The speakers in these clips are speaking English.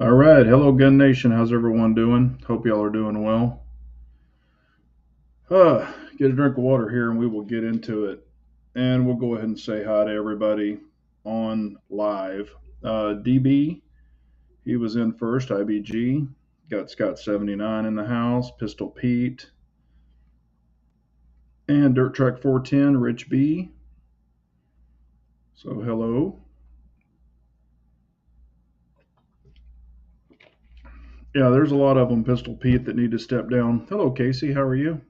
All right, hello Gun Nation. How's everyone doing? Hope y'all are doing well. Get a drink of water here, and we will get into it. And we'll go ahead and say hi to everybody on live. DB, he was in first. IBG, got Scott 79 in the house. Pistol Pete, and Dirt Track 410. Rich B. So hello. Yeah, there's a lot of them. Pistol Pete that need to step down. Hello Casey, how are you?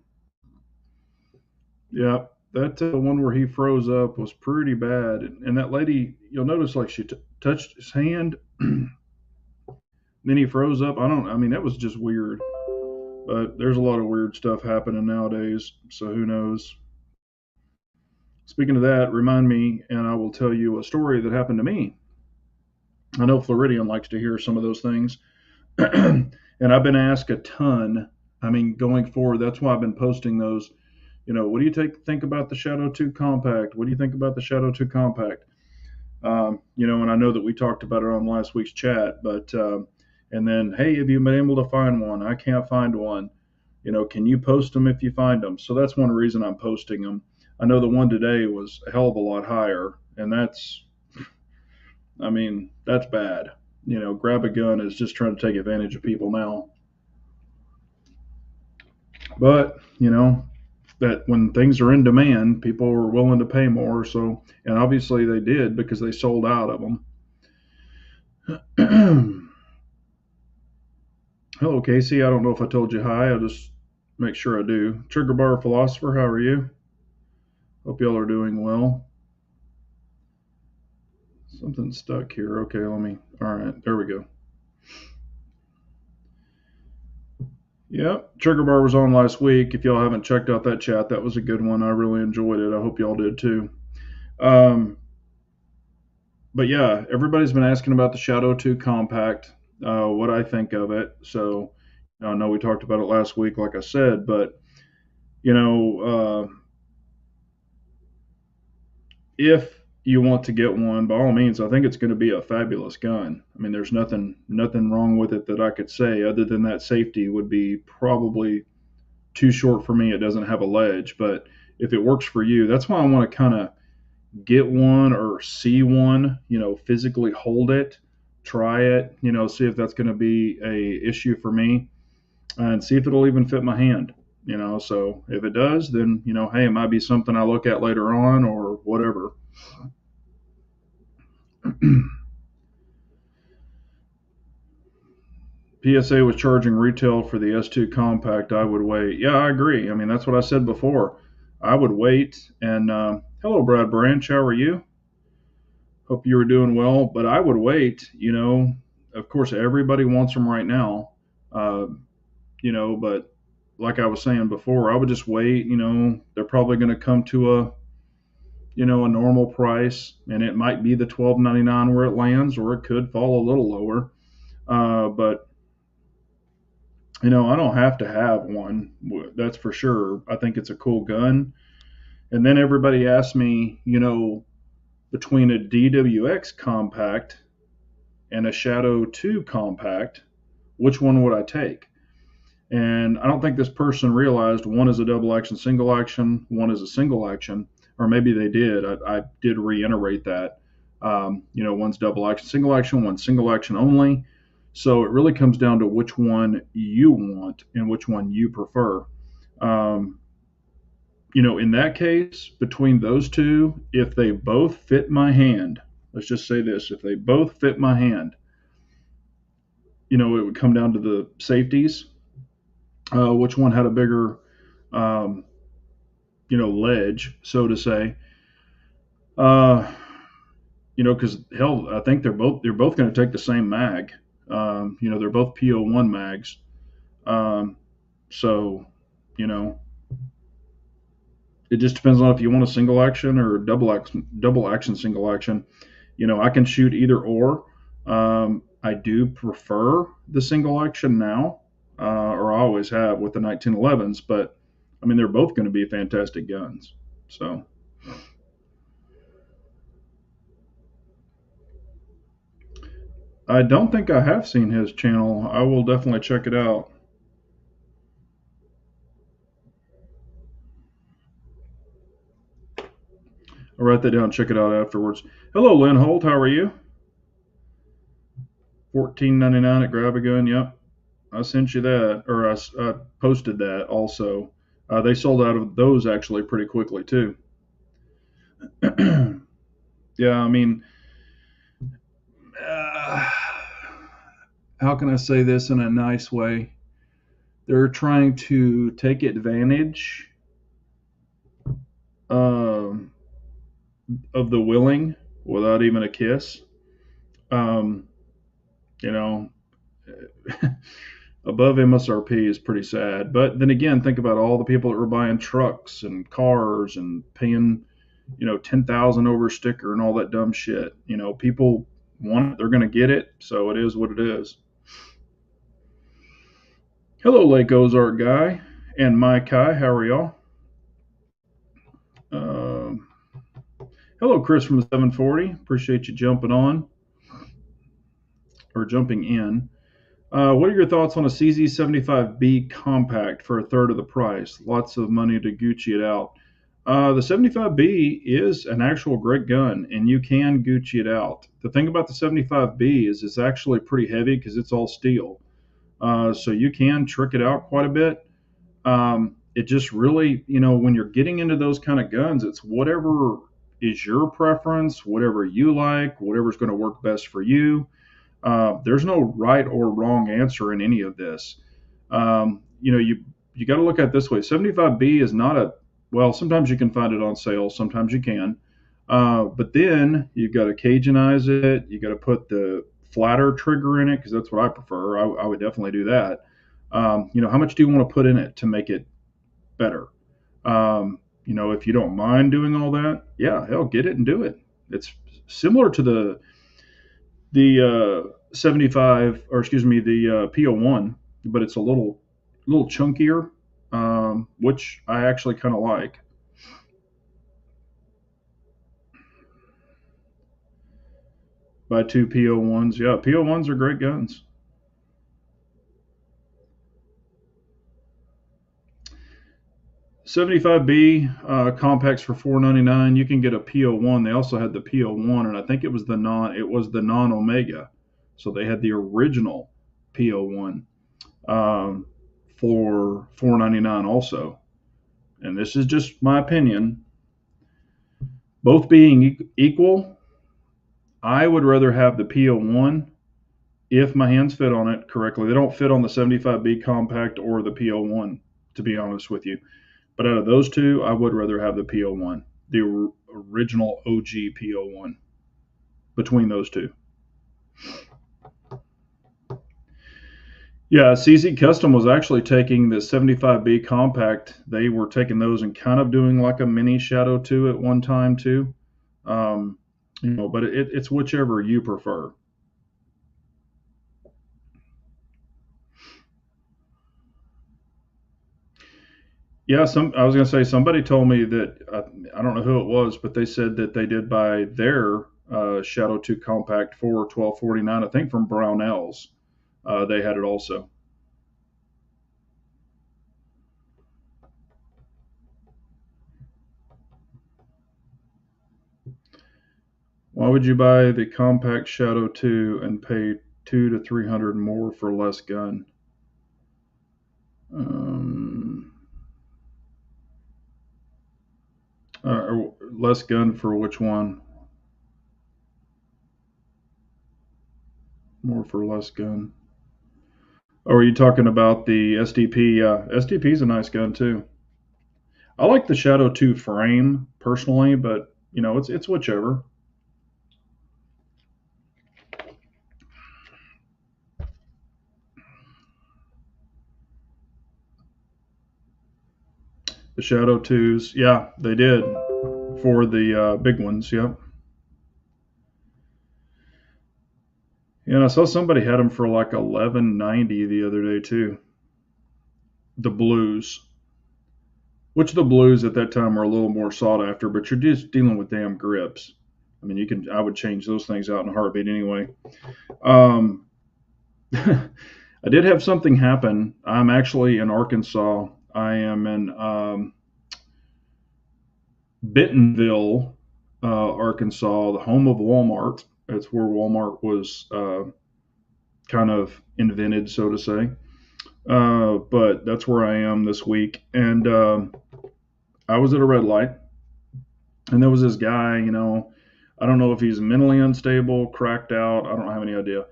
Yeah, that one where he froze up was pretty bad. And that lady, you'll notice like she touched his hand, then he froze up. I mean, that was just weird. But there's a lot of weird stuff happening nowadays, so who knows? Speaking of that, remind me, and I will tell you a story that happened to me. I know Floridian likes to hear some of those things. And I've been asked a ton. I mean, going forward, that's why I've been posting those. What do you think about the Shadow 2 Compact? What do you think about the Shadow 2 Compact? And I know that we talked about it on last week's chat, but and then, hey, have you been able to find one? I can't find one. Can you post them if you find them? So that's one reason I'm posting them. I know the one today was a hell of a lot higher, and that's bad. Grab a gun is just trying to take advantage of people now. But, that when things are in demand, people are willing to pay more. So, and obviously they did because they sold out of them. Hello, Casey. I don't know if I told you hi. I'll just make sure I do. Trigger Bar Philosopher, how are you? Hope y'all are doing well. Something stuck here. Okay, all right, there we go. Yep, Trigger Bar was on last week. If y'all haven't checked out that chat, that was a good one. I really enjoyed it. I hope y'all did too. Um, but yeah, everybody's been asking about the Shadow 2 Compact, what I think of it. So I know we talked about it last week, like I said, but you know, if you want to get one, by all means, I think it's going to be a fabulous gun. I mean, there's nothing wrong with it that I could say, other than that safety would be probably too short for me. It doesn't have a ledge, but if it works for you, that's why I want to kind of get one or see one. Physically hold it, try it. See if that's going to be a issue for me, and see if it'll even fit my hand. So if it does, then hey, it might be something I look at later on or whatever. PSA was charging retail for the S2 Compact. I would wait. Yeah, I agree. I mean, that's what I said before. I would wait. And hello, Brad Branch. How are you? Hope you were doing well. But I would wait. Of course, everybody wants them right now. Uh, but like I was saying before, I would just wait. They're probably going to come to a normal price, and it might be the 12.99 where it lands, or it could fall a little lower. But I don't have to have one. That's for sure. I think it's a cool gun. And then everybody asks me, between a DWX compact and a Shadow 2 compact, which one would I take? And I don't think this person realized one is a double action, single action, one is a single action, or maybe they did. I did reiterate that. One's double action, one's single action only. So it really comes down to which one you want and which one you prefer. Um, in that case, between those two, if they both fit my hand, let's just say this, if they both fit my hand, it would come down to the safeties, which one had a bigger, um, ledge, so to say. Uh, because hell, I think they're both going to take the same mag. They're both PO1 mags. Um, so, you know, it just depends on if you want a single action or double action single action. I can shoot either or. I do prefer the single action now, or I always have with the 1911s. But I mean, they're both going to be fantastic guns. So, I don't think I have seen his channel. I will definitely check it out. I'll write that down. Check it out afterwards. Hello, Lynn Holt. How are you? 14.99 at Grab a Gun. Yep, I sent you that, or I posted that also. They sold out of those actually pretty quickly too. Yeah, I mean, uh, how can I say this in a nice way? They're trying to take advantage um, of the willing without even a kiss. Um, you know, above MSRP is pretty sad. But then again, think about all the people that were buying trucks and cars and paying, 10,000 over sticker and all that dumb shit. People want it, they're going to get it, so it is what it is. Hello, Lake Ozark guy and Mai Kai. How are y'all? Um, Hello, Chris from the 740. Appreciate you jumping on or jumping in. What are your thoughts on a CZ75B compact for a third of the price? Lots of money to Gucci it out. The 75B is an actual great gun, and you can Gucci it out. The thing about the 75B is it's actually pretty heavy because it's all steel. So you can trick it out quite a bit. It just really, when you're getting into those kind of guns, it's whatever is your preference, whatever you like, whatever's going to work best for you. There's no right or wrong answer in any of this. You got to look at it this way. 75B is not a well. Sometimes you can find it on sale. Sometimes you can. But then you've got to Cajuниze it. You got to put the flatter trigger in it because that's what I prefer. I would definitely do that. How much do you want to put in it to make it better? If you don't mind doing all that, yeah, hell, get it and do it. It's similar to the 75, or excuse me, the PO1, but it's a little chunkier, which I actually kind of like. Buy two PO1s. Yeah, PO1s are great guns. 75B compacts for $4.99. You can get a PO1. They also had the PO1, and I think it was the non Omega. So they had the original PO1 um, for $4.99 also. And this is just my opinion. Both being equal, I would rather have the PO1 if my hands fit on it correctly. They don't fit on the 75B compact or the PO1, to be honest with you. But out of those two, I would rather have the PO1, the original OG PO1, between those two. Yeah, CZ Custom was actually taking the 75B compact. They were taking those and kind of doing like a mini Shadow 2 at one time too. But it's whichever you prefer. Yeah, I was gonna say somebody told me that I don't know who it was, but they said that they did buy their Shadow 2 compact for 1249. I think from Brownells. They had it also. Why would you buy the compact Shadow 2 and pay 200 to 300 more for less gun? Um, less gun for which one? More for less gun. Oh, are you talking about the SDP? Yeah, SDP is a nice gun too. I like the Shadow 2 frame personally, but it's whichever. The Shadow 2s, yeah, they did for the big ones. Yep. Yeah, and I saw somebody had them for like 11.90 the other day too. The blues, which the blues at that time were a little more sought after, but you're just dealing with damn grips. I mean, I would change those things out in a heartbeat anyway. Um, I did have something happen. I'm actually in Arkansas. I am in Bentonville, Arkansas, the home of Walmart. It's where Walmart was kind of invented, so to say. But that's where I am this week. And I was at a red light, and there was this guy, I don't know if he's mentally unstable, cracked out. I don't have any idea.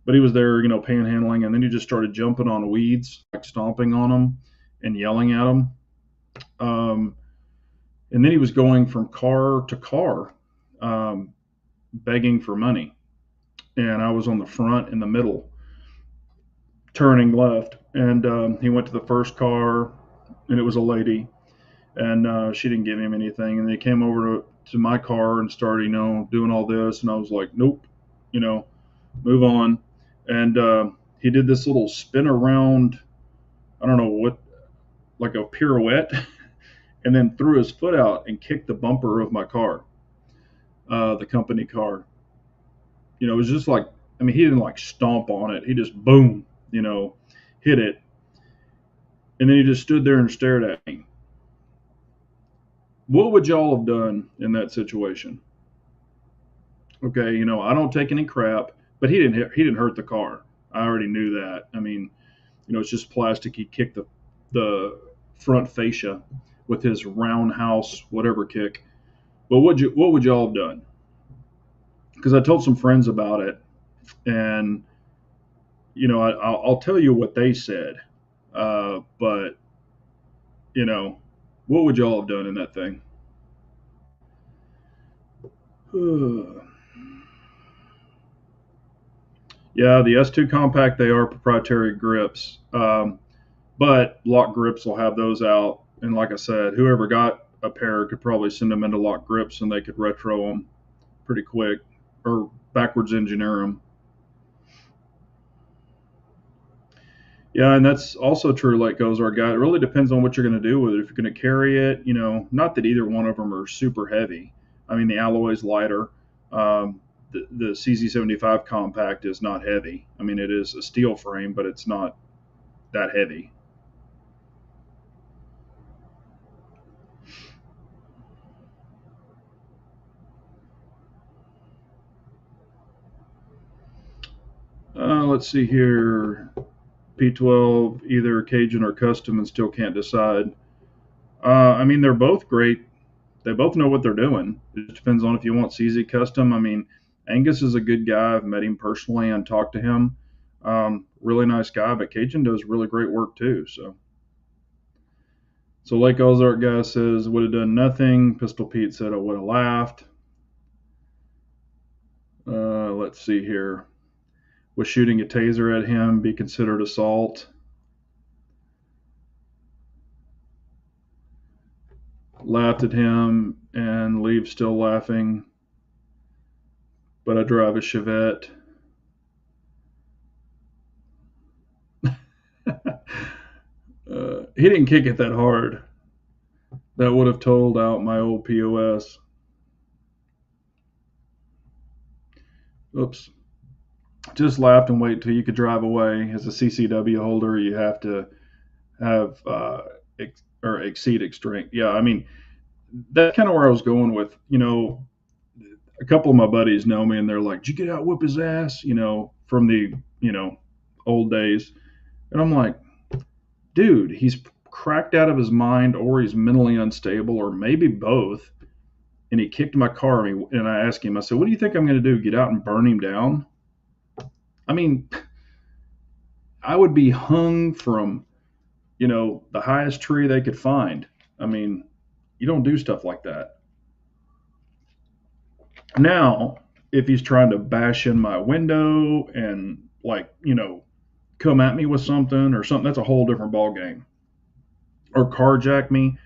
But he was there, panhandling, and then he just started jumping on weeds, like stomping on them and yelling at them. Um, and then he was going from car to car, um, begging for money. And I was on the front in the middle, turning left. And he went to the first car, and it was a lady, and she didn't give him anything. And they came over to my car and started, doing all this. And I was like, nope, you know, move on. And he did this little spin around, I don't know what, like a pirouette, and then threw his foot out and kicked the bumper of my car, the company car. It was just like, I mean, he didn't like stomp on it. He just boom, hit it. And then he just stood there and stared at me. What would y'all have done in that situation? Okay, I don't take any crap, but he didn't hurt the car. I already knew that. I mean, it's just plastic. He kicked the front fascia with his roundhouse whatever kick. But what would y'all have done? Because I told some friends about it, and I'll tell you what they said. But what would y'all have done in that thing? Yeah, the S2 Compact, they are proprietary grips. But lock grips will have those out. And like I said, whoever got a pair could probably send them into lock grips and they could retro them pretty quick or backwards engineer them. Yeah, and that's also true, like goes our guy. It really depends on what you're going to do with it. If you're going to carry it, not that either one of them are super heavy. I mean, the alloy's lighter. The CZ75 Compact is not heavy. I mean, it is a steel frame, but it's not that heavy. Let's see here. P12, either Cajun or custom, and still can't decide. I mean, they're both great. They both know what they're doing. It depends on if you want CZ custom. I mean, Angus is a good guy. I've met him personally and talked to him. Really nice guy, but Cajun does really great work too. So Lake Ozark guy says would have done nothing. Pistol Pete said I would have laughed. Let's see here. Was shooting a taser at him be considered assault? Laughed at him and leave still laughing. But I drive a Chevette. He didn't kick it that hard. That would have told out my old POS. Oops. Just laughed and wait till you could drive away. As a CCW holder, you have to have or exceed extreme. Yeah, I mean, that's kind of where I was going with. A couple of my buddies know me, and they're like, "Did you get out whoop his ass?" From the old days, and I'm like, dude, he's cracked out of his mind, or he's mentally unstable, or maybe both. And he kicked my car, and I asked him, I said, "What do you think I'm going to do? Get out and burn him down?" I mean, I would be hung from the highest tree they could find. I mean, you don't do stuff like that. Now, if he's trying to bash in my window and like, come at me with something or something, that's a whole different ball game. Or carjack me,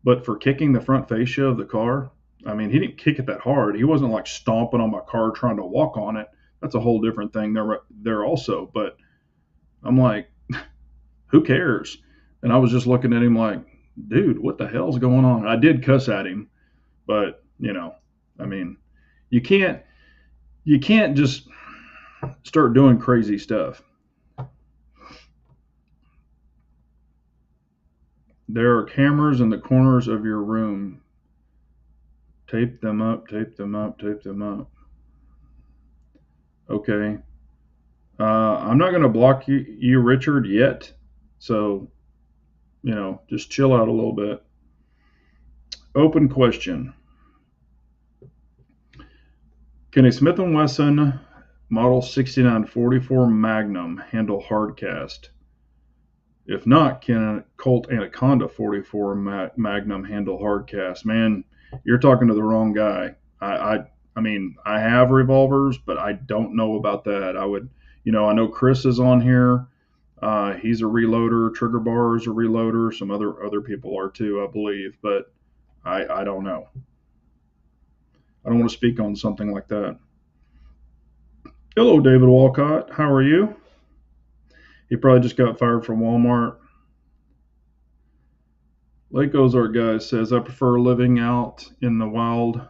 but for kicking the front fascia of the car, I mean, he didn't kick it that hard. He wasn't like stomping on my car trying to walk on it. That's a whole different thing there also. But I'm like, who cares? And I was just looking at him like, dude, what the hell's going on? I did cuss at him, but I mean, You can't just start doing crazy stuff. There are cameras in the corners of your room. Tape them up, tape them up, tape them up. Okay. I'm not going to block you, Richard, yet. So, just chill out a little bit. Open question. Can a Smith & Wesson Model 6944 Magnum handle hardcast? If not, can a Colt Anaconda 44 Magnum handle hardcast? Man, you're talking to the wrong guy. I mean, I have revolvers, but I don't know about that. I know Chris is on here. He's a reloader. Trigger Bar is a reloader. Some other people are too, I believe, but I don't know. I don't want to speak on something like that. Hello, David Walcott. How are you? He probably just got fired from Walmart. Lake Ozark guy says, I prefer living out in the wild,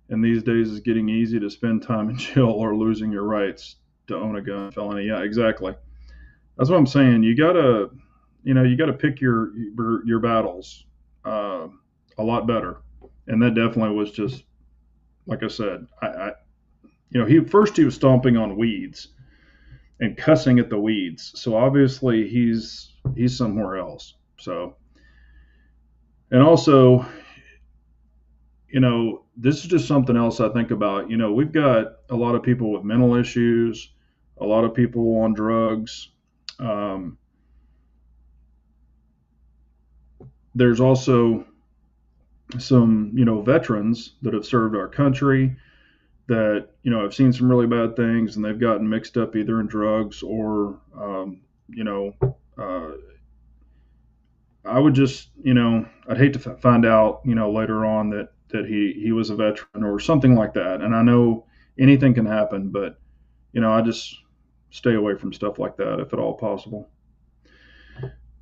and these days it's getting easy to spend time in jail or losing your rights to own a gun felony. Yeah, exactly. That's what I'm saying. You gotta pick your battles a lot better. And that definitely was just like I said. He was stomping on weeds and cussing at the weeds. So obviously he's somewhere else. So, and also, this is just something else I think about. We've got a lot of people with mental issues, a lot of people on drugs. There's also some, veterans that have served our country that, have seen some really bad things and they've gotten mixed up either in drugs or, I would just, I'd hate to find out, later on that he was a veteran or something like that. And I know anything can happen, but, I just stay away from stuff like that if at all possible.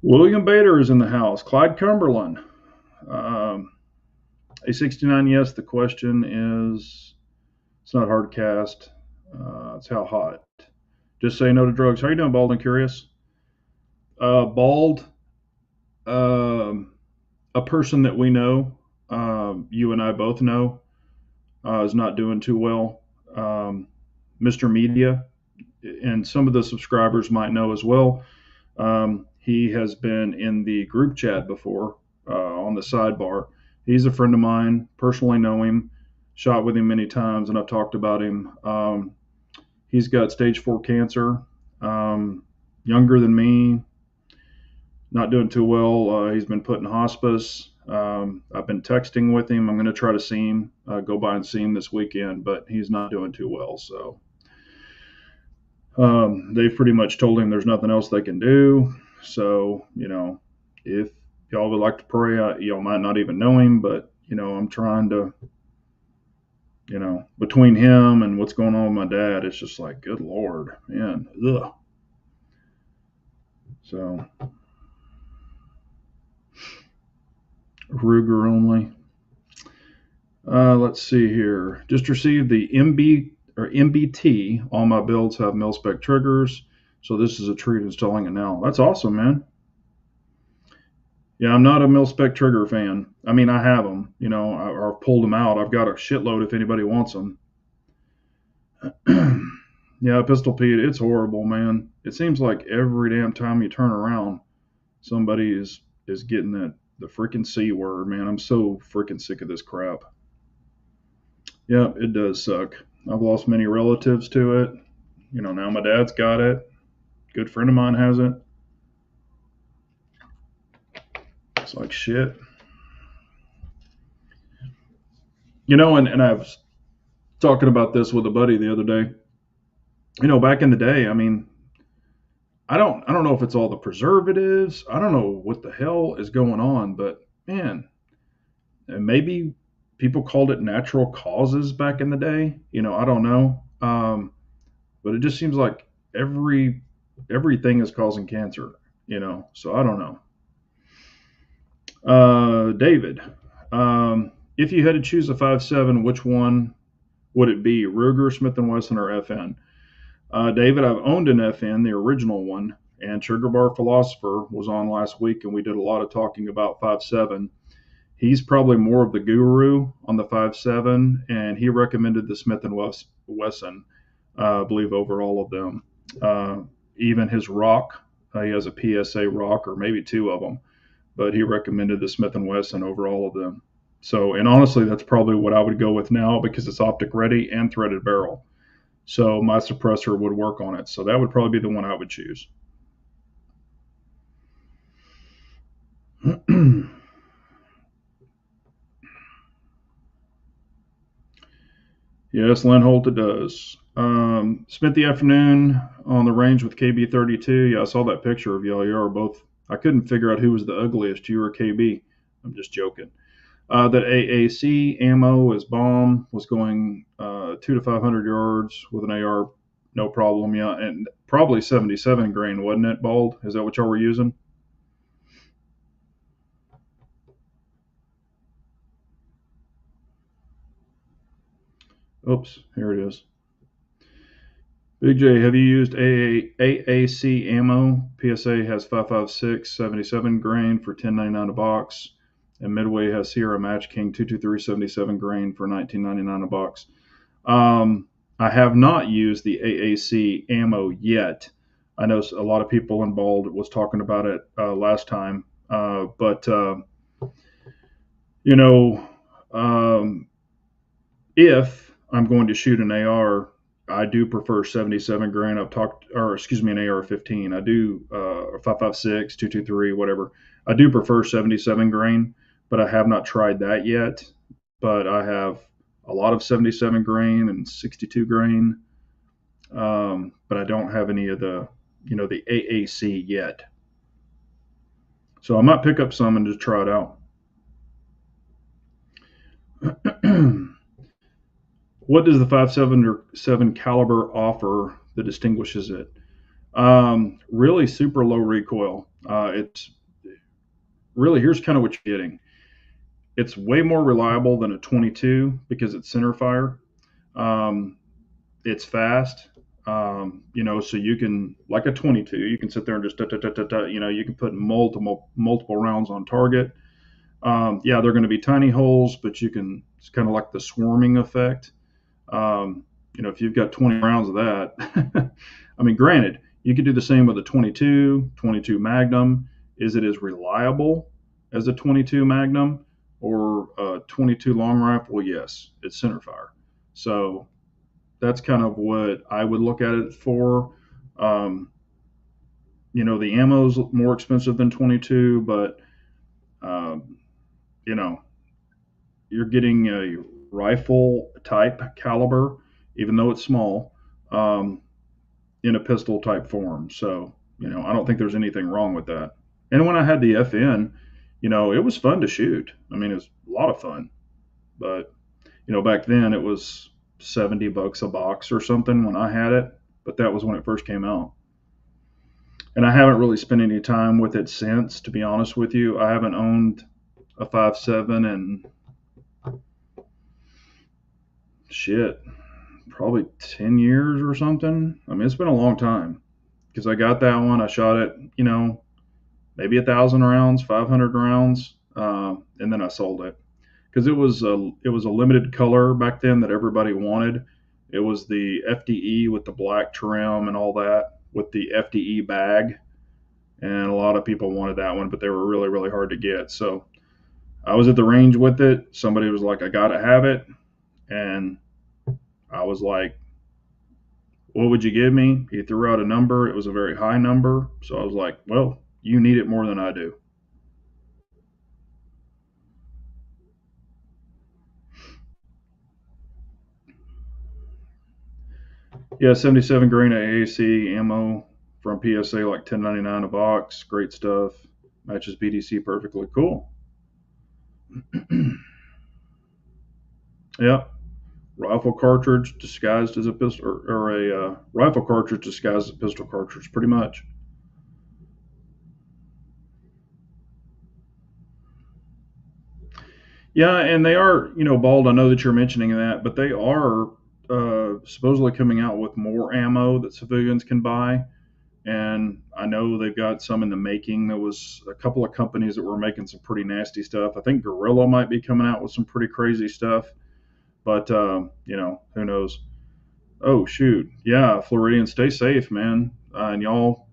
William Bader is in the house. Clyde Cumberland. A69, yes. The question is, it's not hard cast. It's how hot. Just say no to drugs. How are you doing, Bald and Curious? Bald, a person that we know, you and I both know, is not doing too well. Mr. Media, and some of the subscribers might know as well. He has been in the group chat before on the sidebar. He's a friend of mine, personally know him, shot with him many times, and I've talked about him. He's got stage 4 cancer, younger than me, not doing too well. He's been put in hospice. I've been texting with him. I'm going to try to see him, go by and see him this weekend, but he's not doing too well. So they've pretty much told him there's nothing else they can do. So, if y'all would like to pray, y'all might not even know him, but, I'm trying to, between him and what's going on with my dad, it's just like, good Lord, man. Ugh. So, Ruger only. Let's see here. Just received the MBT. All my builds have mil-spec triggers, so this is a treat installing it now. That's awesome, man. Yeah, I'm not a mil-spec trigger fan. I mean, I have them, I've pulled them out. I've got a shitload if anybody wants them. Yeah, Pistol Pete, it's horrible, man. It seems like every damn time you turn around, somebody is getting the freaking C word, man. I'm so freaking sick of this crap. Yeah, it does suck. I've lost many relatives to it. Now my dad's got it. Good friend of mine has it. It's like shit. And I was talking about this with a buddy the other day. Back in the day, I mean, I don't know if it's all the preservatives. I don't know what the hell is going on, but man, and maybe people called it natural causes back in the day. I don't know. But it just seems like everything is causing cancer, so I don't know. David, if you had to choose a 5.7, which one would it be Ruger, Smith & Wesson, or FN? David, I've owned an FN, the original one, and Sugar Bar Philosopher was on last week, and we did a lot of talking about 5.7. He's probably more of the guru on the 5.7, and he recommended the Smith & Wesson, I believe, over all of them. Even his rock, he has a PSA rock, or maybe two of them, but he recommended the Smith & Wesson over all of them. So, and honestly, that's probably what I would go with now because it's optic ready and threaded barrel. So my suppressor would work on it. So that would probably be the one I would choose. Yes, Lynn Holt, it does. Spent the afternoon on the range with KB32. Yeah, I saw that picture of y'all. You are both. I couldn't figure out who was the ugliest, you or KB. I'm just joking. That AAC ammo is bomb. Was going 200 to 500 yards with an AR, no problem. Yeah, and probably 77 grain, wasn't it, Bald? Is that what y'all were using? Oops, here it is. Big J, have you used AAC ammo? PSA has 5.56, 77 grain for 10.99 a box, and Midway has Sierra Match King 223, 77 grain for 19.99 a box. I have not used the AAC ammo yet. I know a lot of people in Bald was talking about it last time, but you know, um, if I'm going to shoot an AR, I do prefer 77 grain. I've talked, or excuse me, an AR-15. I do 5.56, 223, whatever. I do prefer 77 grain, but I have not tried that yet. But I have a lot of 77 grain and 62 grain, but I don't have any of the, the AAC yet. So I might pick up some and just try it out. What does the 5.7 caliber offer that distinguishes it? Really super low recoil. It's really, here's kind of what you're getting. It's way more reliable than a 22 because it's center fire. Um, it's fast. So you can, like a 22, you can sit there and just you can put multiple rounds on target. Yeah, they're going to be tiny holes, but you can. It's kind of like the swarming effect. If you've got 20 rounds of that, I mean, granted, you could do the same with a 22 Magnum. Is it as reliable as a 22 Magnum or a 22 long rifle? Yes, it's center fire. So that's kind of what I would look at it for. The ammo's more expensive than 22, but um, you know, you're getting a rifle type caliber, even though it's small, um, in a pistol type form. So, I don't think there's anything wrong with that. And when I had the FN, it was fun to shoot. I mean, it was a lot of fun. But, back then it was $70 a box or something when I had it. But that was when it first came out. And I haven't really spent any time with it since, to be honest with you. I haven't owned a 5.7 and shit, probably 10 years or something. I mean, it's been a long time because I got that one. I shot it, maybe 1,000 rounds, 500 rounds, and then I sold it because it was a limited color back then that everybody wanted. It was the FDE with the black trim and all that with the FDE bag, and a lot of people wanted that one, but they were really really hard to get. So I was at the range with it. Somebody was like, "I gotta have it," and I was like, "What would you give me?" He threw out a number. It was a very high number. So I was like, "Well, you need it more than I do." Yeah, 77 grain AAC ammo from PSA, like 10.99 a box. Great stuff. Matches BDC perfectly. Cool. Yeah. Rifle cartridge disguised as a pistol, or a rifle cartridge disguised as a pistol cartridge, pretty much. Yeah, and they are, Bald. I know that you're mentioning that, but they are supposedly coming out with more ammo that civilians can buy. And I know they've got some in the making. There was a couple of companies that were making some pretty nasty stuff. I think Gorilla might be coming out with some pretty crazy stuff, but who knows? Oh shoot, yeah, Floridians, stay safe, man, and y'all,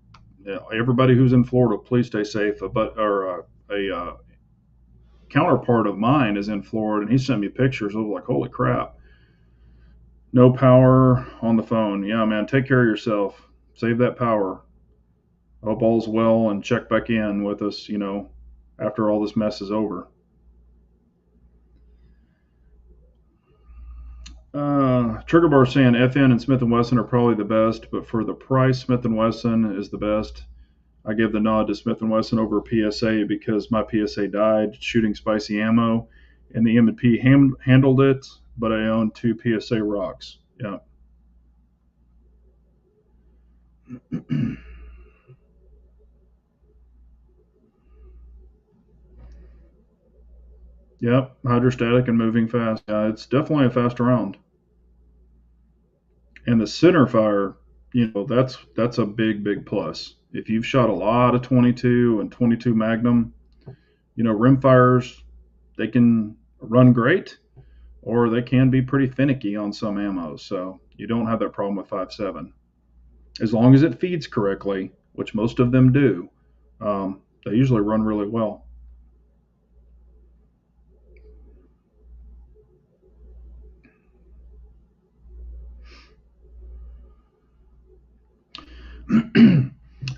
everybody who's in Florida, please stay safe. A counterpart of mine is in Florida, and he sent me pictures. I was like, holy crap, no power on the phone. Yeah, man, take care of yourself. Save that power. Hope all's well, and check back in with us, after all this mess is over. Trigger Bar saying FN and Smith and Wesson are probably the best, but for the price, Smith and Wesson is the best. I give the nod to Smith and Wesson over PSA because my PSA died shooting spicy ammo, and the M&P handled it. But I own two PSA rocks. Yeah. Yep, hydrostatic and moving fast. It's definitely a fast round. And the center fire, that's a big plus. If you've shot a lot of 22 and 22 Magnum, rim fires, they can run great, or they can be pretty finicky on some ammo. So you don't have that problem with 5.7 as long as it feeds correctly, which most of them do. They usually run really well.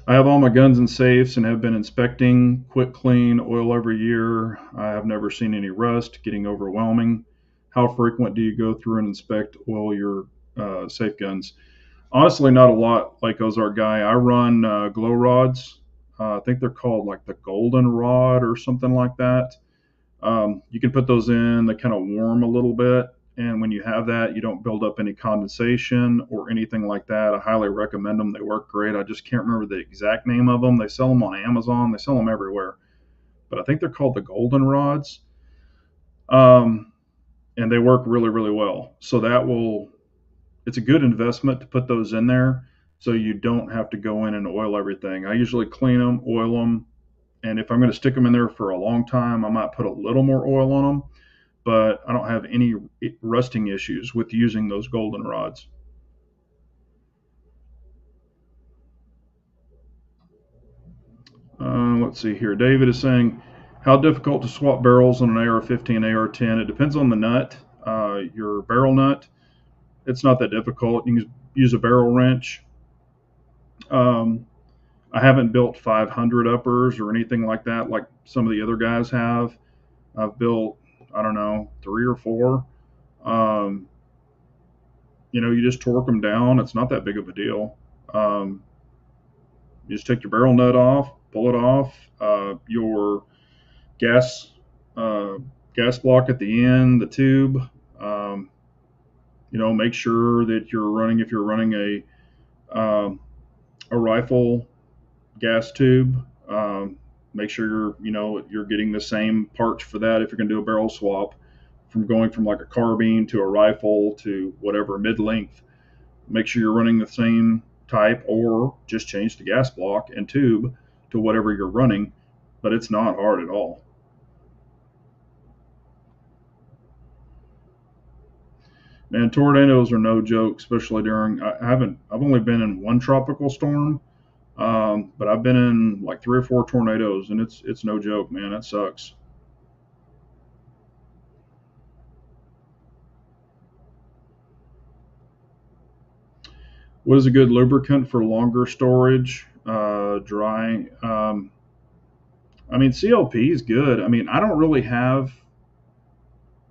I have all my guns in safes and have been inspecting, quick clean, oil every year. I have never seen any rust getting overwhelming. How frequent do you go through and inspect oil your safe guns? Honestly, not a lot. Like Ozark guy, I run glow rods. I think they're called like the golden rod or something like that. You can put those in, they kind of warm a little bit. And when you have that, you don't build up any condensation or anything like that. I highly recommend them. They work great. I just can't remember the exact name of them. They sell them on Amazon, they sell them everywhere. But I think they're called the golden rods. Um, and they work really well. So it's a good investment to put those in there so you don't have to go in and oil everything. I usually clean them, oil them, and if I'm going to stick them in there for a long time, I might put a little more oil on them, but I don't have any rusting issues with using those golden rods. Let's see here. David is saying, how difficult to swap barrels on an AR-15, AR-10? It depends on the nut, your barrel nut. It's not that difficult. You can use a barrel wrench. Um, I haven't built 500 uppers or anything like that, like some of the other guys have. I've built, I don't know, 3 or 4. Um, you just torque them down. It's not that big of a deal. You just take your barrel nut off, pull it off. Your gas uh, gas block at the end, the tube. Um, make sure that if you're running a rifle gas tube. Make sure you're getting the same parts for that if you're going to do a barrel swap from going from like a carbine to a rifle to whatever mid-length. Make sure you're running the same type, or just change the gas block and tube to whatever you're running. But it's not hard at all. Man, tornadoes are no joke, especially I've only been in one tropical storm, but I've been in like 3 or 4 tornadoes, and it's no joke, man. It sucks. What is a good lubricant for longer storage? Dry. I mean, CLP is good. I mean, I don't really have,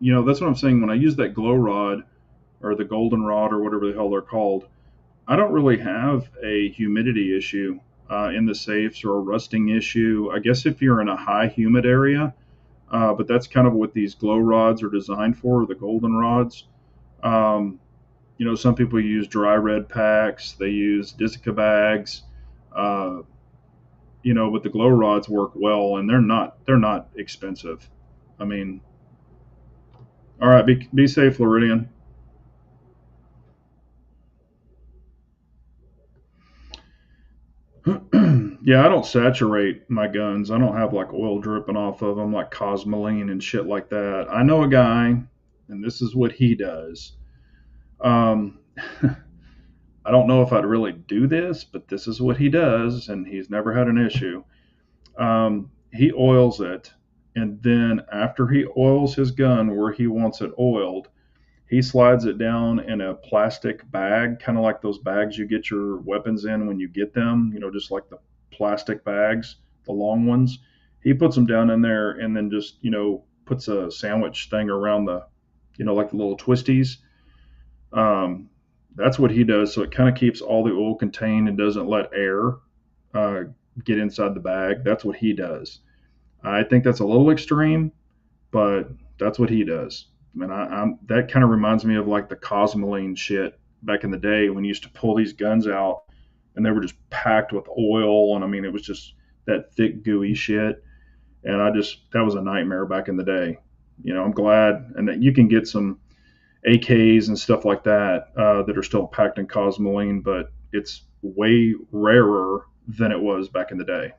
that's what I'm saying. When I use that glow rod or the golden rod or whatever the hell they're called, I don't really have a humidity issue in the safes or a rusting issue. I guess if you're in a high humid area, but that's kind of what these glow rods are designed for, the golden rods. Um, some people use dry red packs, they use Disica bags, uh, but the glow rods work well, and they're not expensive. I mean, all right, be safe, Floridian. Yeah, I don't saturate my guns. I don't have like oil dripping off of them like cosmoline and shit like that. I know a guy, and this is what he does. Um, I don't know if I'd really do this, but this is what he does, and he's never had an issue. He oils it, and then after he oils his gun where he wants it oiled, he slides it down in a plastic bag, kind of like those bags you get your weapons in when you get them, just like the plastic bags, the long ones. He puts them down in there and then just, puts a sandwich thing around the, like the little twisties. Um, that's what he does. So it kind of keeps all the oil contained and doesn't let air uh, get inside the bag. That's what he does. I think that's a little extreme, but that's what he does. I mean, that kind of reminds me of like the cosmoline shit back in the day when you used to pull these guns out and they were just packed with oil, and I mean, it was just that thick, gooey shit. And that was a nightmare back in the day. I'm glad, and that you can get some AKs and stuff like that that are still packed in cosmoline, but it's way rarer than it was back in the day.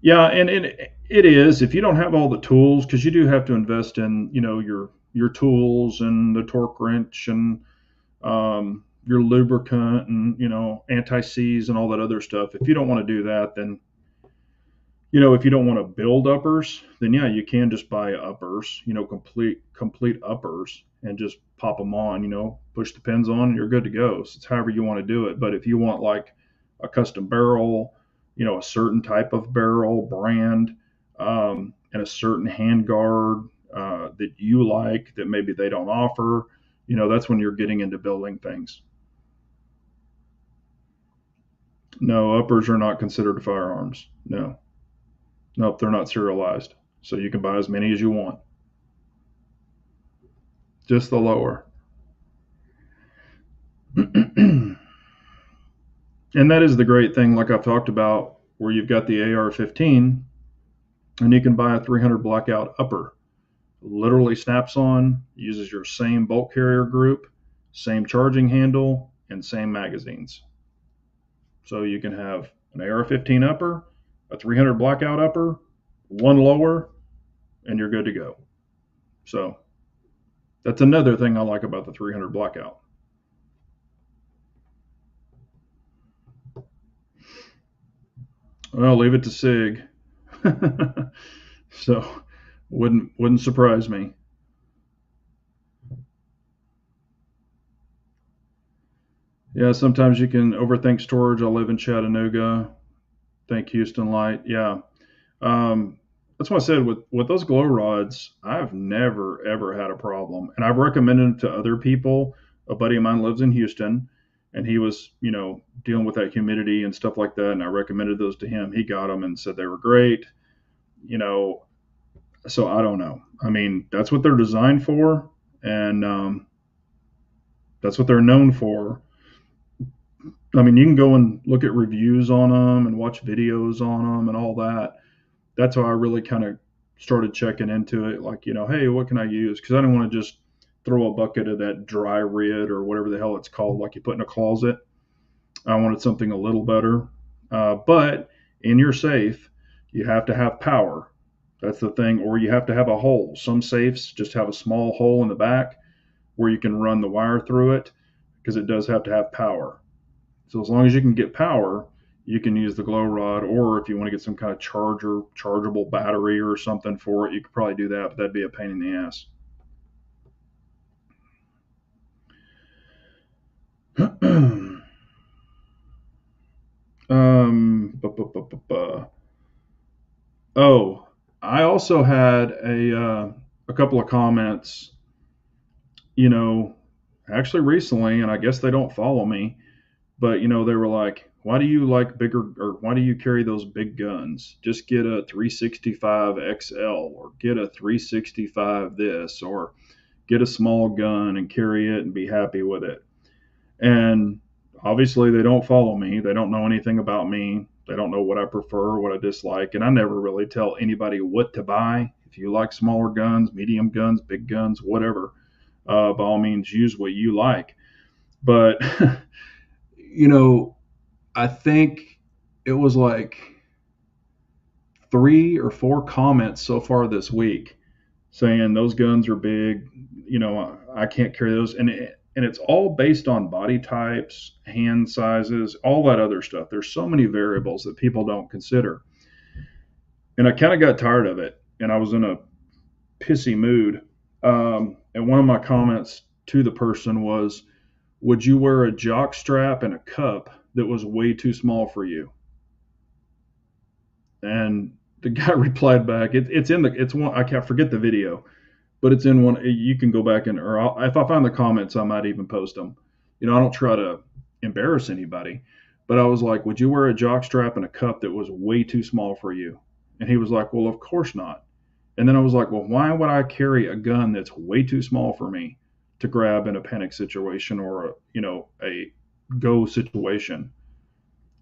Yeah, and it is if you don't have all the tools, because you do have to invest in your tools and the torque wrench and your lubricant and anti seize and all that other stuff. If you don't want to do that, then if you don't want to build uppers, then yeah, you can just buy uppers, complete uppers, and just pop them on. Push the pins on, and you're good to go. So it's however you want to do it. But if you want like a custom barrel, a certain type of barrel brand, and a certain handguard that you like that maybe they don't offer, that's when you're getting into building things. No, uppers are not considered firearms. No, nope, they're not serialized. So you can buy as many as you want. Just the lower. And that is the great thing, like I've talked about, where you've got the AR-15 and you can buy a 300 Blackout upper. Literally snaps on, uses your same bolt carrier group, same charging handle, and same magazines. So you can have an AR-15 upper, a 300 Blackout upper, one lower, and you're good to go. So that's another thing I like about the 300 Blackout. Well, leave it to Sig. So wouldn't surprise me. Yeah, sometimes you can overthink storage. I live in Chattanooga. Thank Houston Light. Yeah. That's what I said with those glow rods. I've never ever had a problem, and I've recommended them to other people. A buddy of mine lives in Houston, and he was dealing with that humidity and stuff like that, and I recommended those to him. He got them and said they were great. You know, so I don't know. I mean, that's what they're designed for, and that's what they're known for. I mean, you can go and look at reviews on them and watch videos on them and all that. That's how I really kind of started checking into it. Like, hey, what can I use? Because I didn't want to just throw a bucket of that dry rid or whatever the hell it's called, like you put in a closet. I wanted something a little better. But in your safe, you have to have power. That's the thing. Or you have to have a hole. Some safes just have a small hole in the back where you can run the wire through it because it does have to have power. So as long as you can get power, you can use the glow rod, or if you want to get some kind of chargeable battery or something for it, you could probably do that, but that'd be a pain in the ass. Oh, I also had a couple of comments, you know, actually recently, and I guess they don't follow me, but they were like, why do you like bigger, or why do you carry those big guns? Just get a 365 XL, or get a 365 this, or get a small gun and carry it and be happy with it. And obviously they don't follow me. They don't know anything about me. They don't know what I prefer, what I dislike, and I never really tell anybody what to buy. If you like smaller guns, medium guns, big guns, whatever, by all means use what you like. But you know, I think it was like 3 or 4 comments so far this week saying those guns are big. I can't carry those, and it's all based on body types, hand sizes, all that other stuff. There's so many variables that people don't consider, and I kind of got tired of it, and I was in a pissy mood. And one of my comments to the person was, "Would you wear a jock strap and a cup that was way too small for you?" And the guy replied back, it's one, I can't forget the video, but it's in one. You can go back and, or if I find the comments, I might even post them. I don't try to embarrass anybody, but I was like, "Would you wear a jock strap and a cup that was way too small for you?" And he was like, "Well, of course not." And then I was like, "Well, why would I carry a gun that's way too small for me to grab in a panic situation or a go situation?"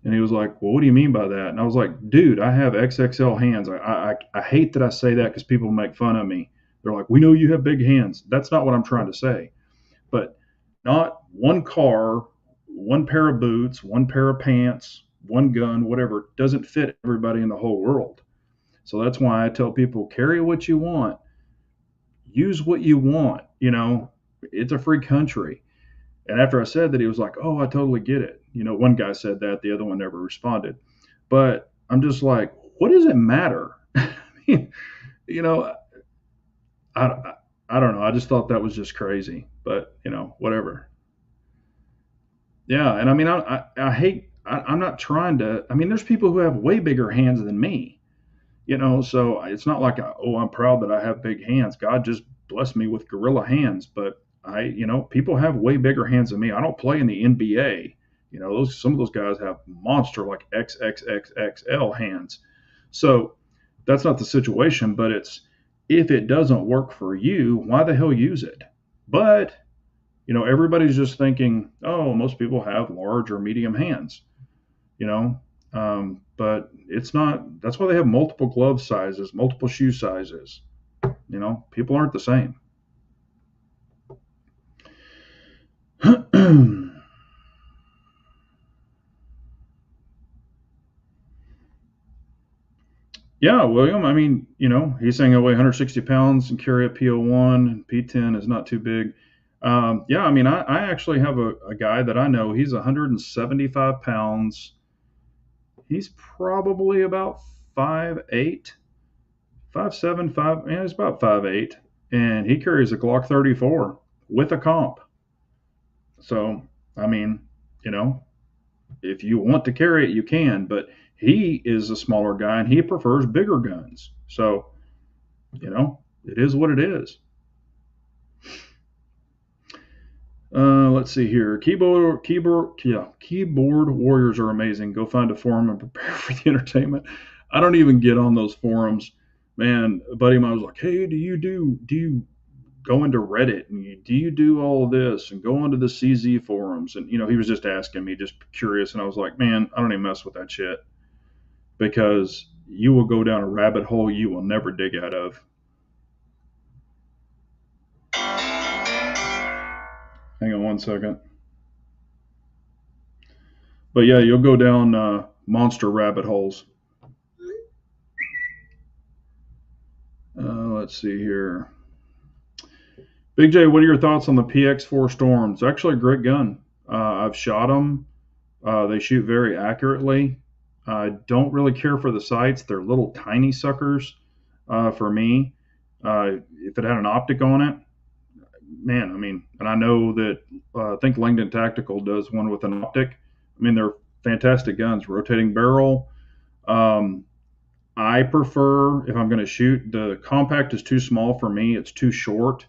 And he was like, "Well, what do you mean by that?" And I was like, "Dude, I have XXL hands. I hate that I say that because people make fun of me. They're like, 'We know you have big hands.' That's not what I'm trying to say. But not one car, one pair of boots, one pair of pants, one gun, whatever, doesn't fit everybody in the whole world. So that's why I tell people, carry what you want, use what you want. It's a free country." And after I said that, he was like, "Oh, I totally get it." One guy said that, the other one never responded. But I'm just like, what does it matter? you know, I, I don't know. I just thought that was just crazy. But whatever. Yeah, and I mean, I hate. I'm not trying to. I mean, there's people who have way bigger hands than me. So it's not like, I'm proud that I have big hands. God just blessed me with gorilla hands, but people have way bigger hands than me. I don't play in the NBA. Some of those guys have monster like XXXXL hands. So that's not the situation, but it's, if it doesn't work for you, why the hell use it? But everybody's just thinking, oh, most people have large or medium hands. you know. But it's not. That's why they have multiple glove sizes, multiple shoe sizes. People aren't the same. Yeah, William. I mean, he's saying I weigh 160 pounds and carry a PO1 and P10 is not too big. Yeah, I mean, I actually have a guy that I know. He's 175 pounds. He's probably about 5'8", 5'7", 5. Yeah, he's about 5'8", and he carries a Glock 34 with a comp. So, I mean, you know, if you want to carry it, you can. But he is a smaller guy and he prefers bigger guns. So, it is what it is. Let's see here. Keyboard warriors are amazing. Go find a forum and prepare for the entertainment. I don't even get on those forums, man. A buddy of mine was like, "Hey, do you go into Reddit and do you do all of this and go into the CZ forums?" And he was just asking me, just curious. And I was like, "Man, I don't even mess with that shit because you will go down a rabbit hole you will never dig out of." Hang on one second. But yeah, you'll go down monster rabbit holes. Let's see here. Big J, what are your thoughts on the PX4 Storm? It's actually a great gun. I've shot them. They shoot very accurately. I don't really care for the sights. They're little tiny suckers for me. If it had an optic on it, man, I mean, and I know that I think Langdon Tactical does one with an optic. I mean, they're fantastic guns. Rotating barrel. Um, I prefer, if I'm going to shoot, the compact is too small for me. It's too short.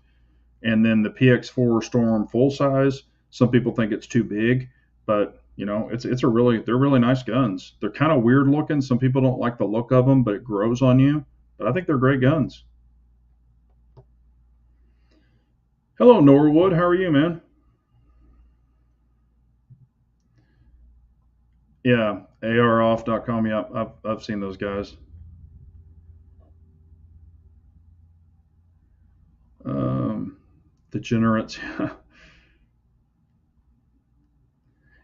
And then the PX4 Storm full size, some people think it's too big, but they're really nice guns. They're kind of weird looking. Some people don't like the look of them, but it grows on you. But I think they're great guns. Hello, Norwood. How are you, man? Yeah, aroff.com. Yeah, I've seen those guys. Um, Degenerates.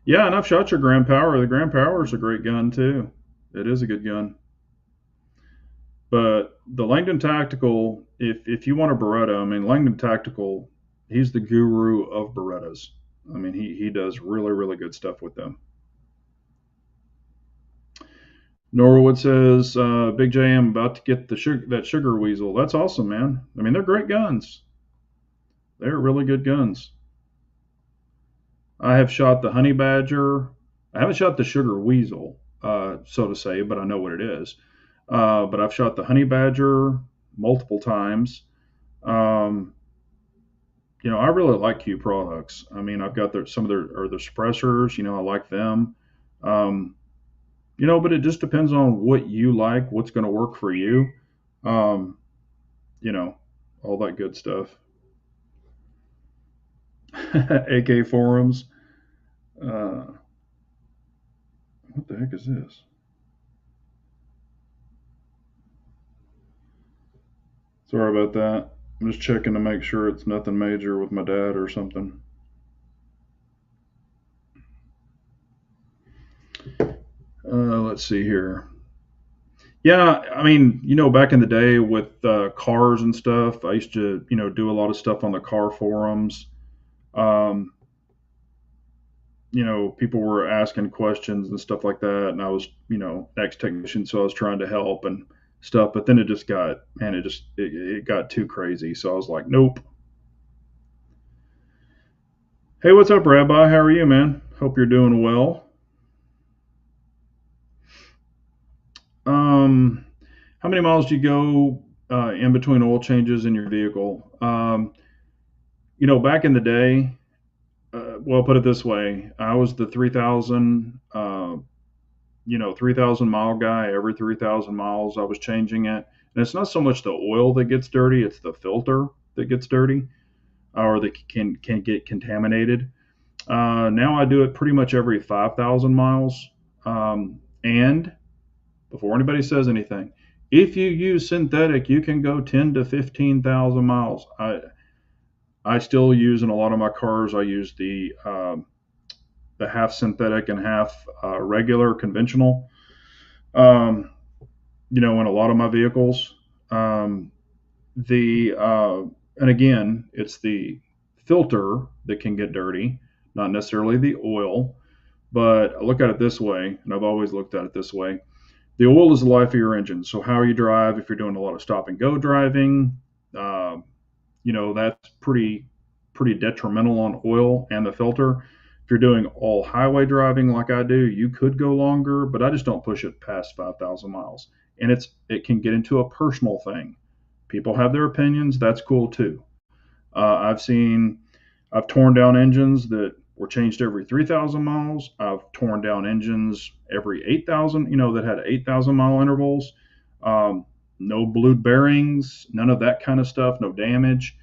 Yeah, and I've shot your Grand Power. The Grand Power is a great gun too. It is a good gun. But the Langdon Tactical, if you want a Beretta, I mean Langdon Tactical, he's the guru of Berettas. I mean he does really really good stuff with them. Norwood says, "Big J, I'm about to get that sugar weasel. That's awesome, man. I mean they're great guns. They're really good guns. I have shot the honey badger. I haven't shot the sugar weasel, so to say, but I know what it is. But I've shot the honey badger multiple times. Um, I really like Q products. I mean, I've got some of their suppressors. I like them. Um, but it just depends on what you like, what's going to work for you. Um, you know, all that good stuff. AK forums. Uh, what the heck is this? Sorry about that. I'm just checking to make sure it's nothing major with my dad or something. Let's see here. Yeah, I mean, back in the day with cars and stuff, I used to, do a lot of stuff on the car forums. Um, people were asking questions and stuff like that, and I was, ex technician, so I was trying to help and stuff. But then it just got, man, it got too crazy. So I was like, nope. Hey, what's up, Rabbi? How are you, man? Hope you're doing well. How many miles do you go in between oil changes in your vehicle? Back in the day, well, put it this way, I was the 3,000, 3,000 mile guy. Every 3,000 miles, I was changing it. And it's not so much the oil that gets dirty; it's the filter that gets dirty, or that can get contaminated. Now I do it pretty much every 5,000 miles. And before anybody says anything, if you use synthetic, you can go 10 to 15,000 miles. I still use in a lot of my cars. I use the half synthetic and half regular conventional. Um, in a lot of my vehicles, um, the and again, it's the filter that can get dirty, not necessarily the oil. But I look at it this way, and I've always looked at it this way: the oil is the life of your engine. So how you drive, if you're doing a lot of stop and go driving, uh, that's pretty detrimental on oil and the filter. If you're doing all highway driving like I do, you could go longer, but I just don't push it past 5,000 miles. And it can get into a personal thing. People have their opinions. That's cool too. I've torn down engines that were changed every 3,000 miles. I've torn down engines every 8,000, that had 8,000 mile intervals. Um, no blued bearings, none of that kind of stuff, no damage.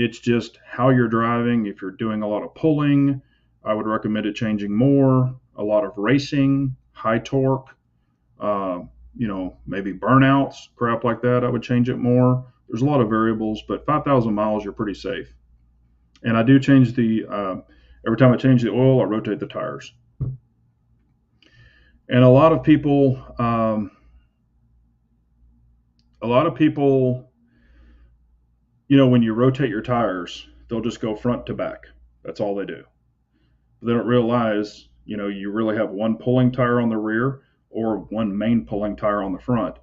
It's just how you're driving. If you're doing a lot of pulling, I would recommend it changing more. A lot of racing, high torque, uh, maybe burnouts, crap like that, I would change it more. There's a lot of variables, but 5,000 miles, you're pretty safe. And I do change every time I change the oil, I rotate the tires. And a lot of people, when you rotate your tires, they'll just go front to back. That's all they do. They don't realize, you really have one pulling tire on the rear or one main pulling tire on the front.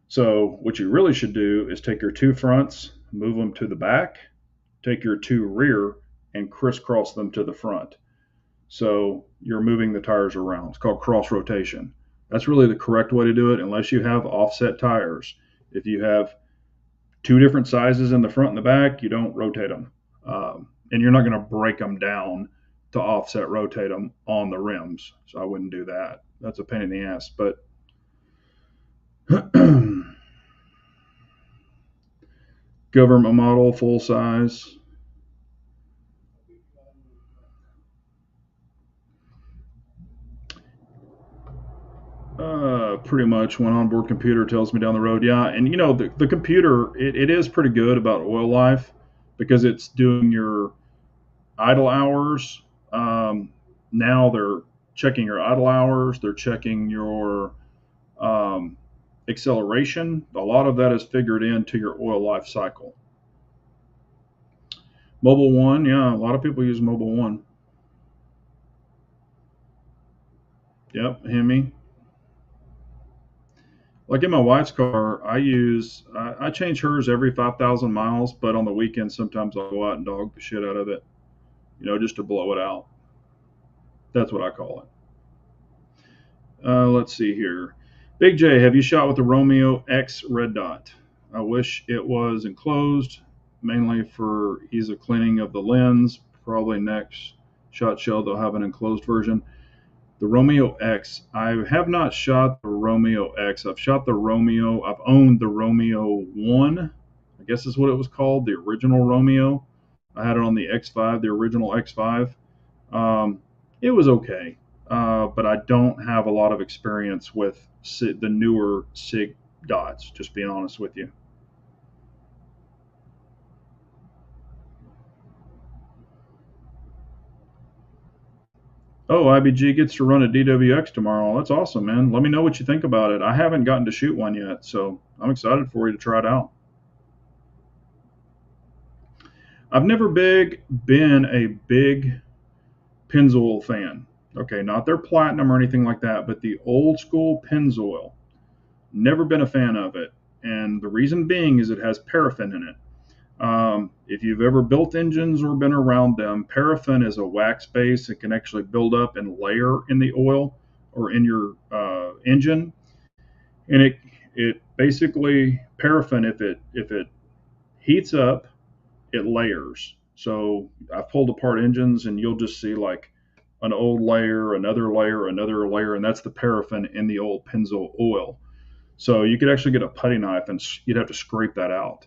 So what you really should do is take your two fronts, move them to the back, take your two rear, and crisscross them to the front. So you're moving the tires around. It's called cross rotation. That's really the correct way to do it, unless you have offset tires. If you have two different sizes in the front and the back, you don't rotate them. And you're not going to break them down to offset rotate them on the rims. So I wouldn't do that. That's a pain in the ass. But government model, full size. Pretty much when onboard computer tells me down the road. Yeah, and the computer, it is pretty good about oil life because it's doing your idle hours. Now they're checking your idle hours, they're checking your um, acceleration. A lot of that is figured into your oil life cycle. Mobile One, yeah, a lot of people use Mobile One. Yep, Hemi. Like in my wife's car, I change hers every 5,000 miles, but on the weekend sometimes I'll go out and dog the shit out of it, just to blow it out. That's what I call it. Let's see here. Big J, have you shot with the Romeo X Red Dot? I wish it was enclosed, mainly for ease of cleaning of the lens. Probably next shot shell they'll have an enclosed version. The Romeo X, I have not shot the Romeo X. I've shot the Romeo, I've owned the Romeo 1, I guess is what it was called, the original Romeo. I had it on the X5, the original X5. Um, it was okay, but I don't have a lot of experience with the newer SIG dots, just being honest with you. Oh, IBG gets to run a DWX tomorrow. That's awesome, man. Let me know what you think about it. I haven't gotten to shoot one yet, so I'm excited for you to try it out. I've never been a big Pennzoil fan. Okay, not their platinum or anything like that, but the old school Pennzoil. Never been a fan of it, and the reason being is it has paraffin in it. If you've ever built engines or been around them, paraffin is a wax base. It can actually build up and layer in the oil or in your engine, and it basically paraffin if it heats up, it layers. So I've pulled apart engines, and you'll just see like an old layer, another layer, and that's the paraffin in the old Pennzoil oil. So you could actually get a putty knife, and you'd have to scrape that out.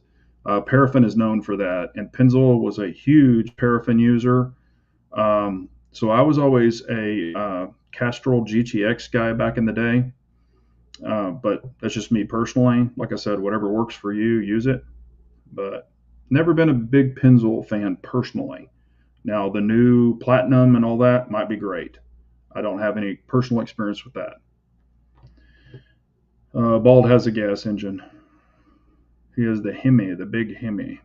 Paraffin is known for that, and Pennzoil was a huge paraffin user. So I was always a Castrol GTX guy back in the day, but that's just me personally. Like I said, whatever works for you, use it. But never been a big Pennzoil fan personally. Now the new Platinum and all that might be great. I don't have any personal experience with that. Bald has a gas engine. He has the Hemi, the big Hemi.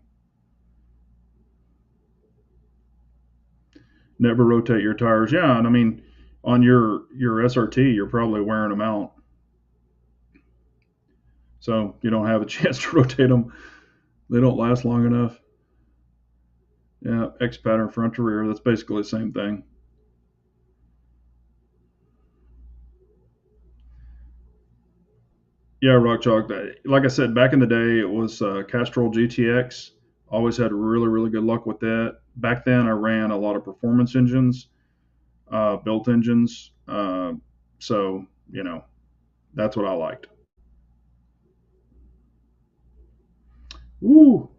Never rotate your tires. Yeah, and I mean, on your SRT, you're probably wearing them out, so you don't have a chance to rotate them. They don't last long enough. Yeah, X pattern front to rear. That's basically the same thing. Yeah, Rock Chalk. Like I said, back in the day, it was Castrol GTX. Always had really good luck with that. Back then, I ran a lot of performance engines, built engines. So that's what I liked. Woo!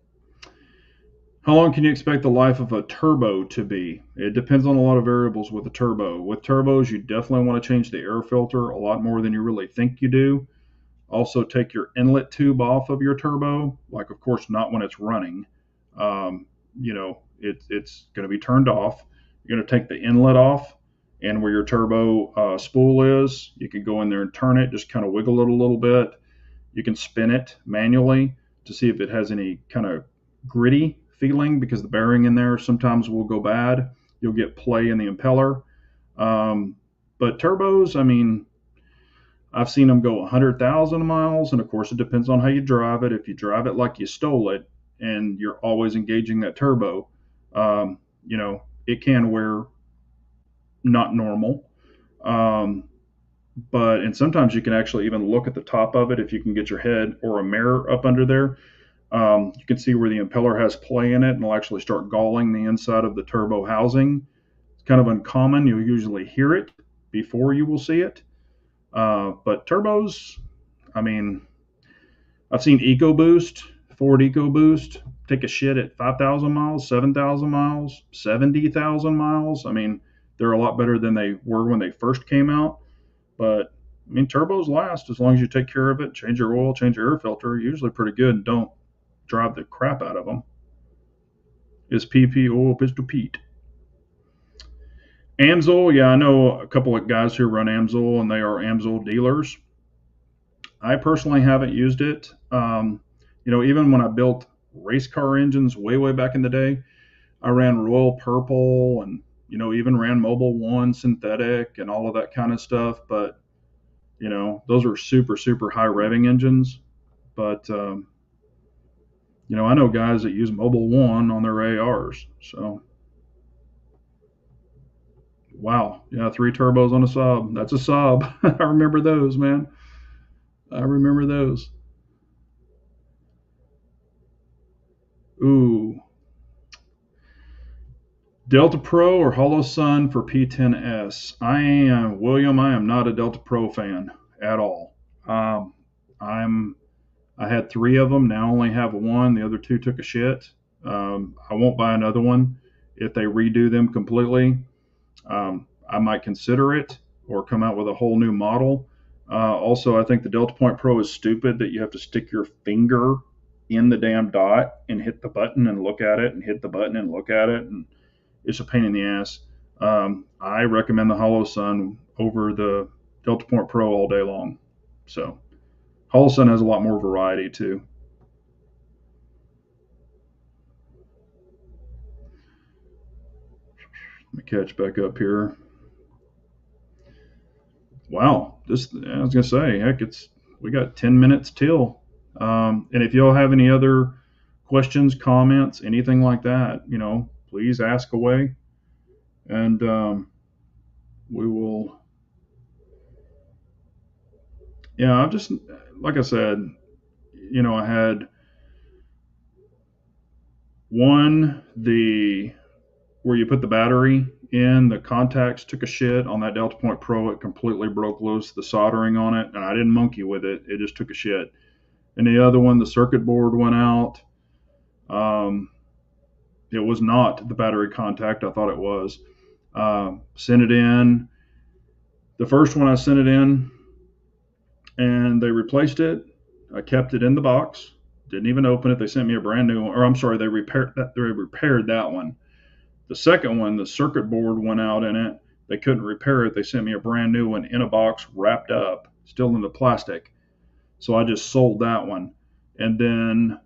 How long can you expect the life of a turbo to be? It depends on a lot of variables with a turbo. With turbos, you definitely want to change the air filter a lot more than you really think you do. Also, take your inlet tube off of your turbo. Like, of course, not when it's running. It's going to be turned off. You're going to take the inlet off, and where your turbo spool is, you can go in there and turn it, just kind of wiggle it a little bit. You can spin it manually to see if it has any kind of gritty feeling because the bearing in there sometimes will go bad. You'll get play in the impeller. Um, but turbos, I mean, I've seen them go 100,000 miles, and of course, it depends on how you drive it. If you drive it like you stole it and you're always engaging that turbo, it can wear not normal. Um, and sometimes you can actually even look at the top of it if you can get your head or a mirror up under there. You can see where the impeller has play in it, and it'll actually start galling the inside of the turbo housing. It's kind of uncommon. You'll usually hear it before you will see it. But turbos, I mean, I've seen EcoBoost, Ford EcoBoost, take a shit at 5,000 miles, 7,000 miles, 70,000 miles. I mean, they're a lot better than they were when they first came out. But I mean, turbos last as long as you take care of it, change your oil, change your air filter. Usually pretty good, and don't drive the crap out of them. Is PP oil Pistol Pete? Amsoil, yeah, I know a couple of guys who run Amsoil, and they are Amsoil dealers. I personally haven't used it. Even when I built race car engines way back in the day, I ran Royal Purple and even ran Mobil One synthetic and all of that kind of stuff. But those are super high revving engines. But I know guys that use Mobil One on their ARs. So wow, yeah, 3 turbos on a Saab. That's a Saab. I remember those, man. I remember those. Ooh, Delta Pro or Holosun for P10S? William. I am not a Delta Pro fan at all. Um, I'm I had 3 of them. Now I only have one. The other 2 took a shit. I won't buy another one if they redo them completely. I might consider it or come out with a whole new model. Also, I think the Delta Point Pro is stupid that you have to stick your finger in the damn dot and hit the button and look at it and hit the button and look at it. And it's a pain in the ass. I recommend the Holosun over the Delta Point Pro all day long. So Holosun has a lot more variety too. Let me catch back up here. Wow, I was gonna say, heck, we got 10 minutes till. And if y'all have any other questions, comments, anything like that, please ask away, and we will. Yeah, I've just like I said, I had one the where you put the battery in, the contacts took a shit on that Delta Point Pro. It completely broke loose, the soldering on it, and I didn't monkey with it. It just took a shit. And the other one, the circuit board went out. Um, it was not the battery contact. I thought it was. Sent it in. The first one I sent it in, and they replaced it. I kept it in the box. Didn't even open it. They sent me a brand new one. Or I'm sorry, they repaired that. They repaired that one. The second one, the circuit board went out in it. They couldn't repair it. They sent me a brand new one in a box, wrapped up, still in the plastic. So I just sold that one. And then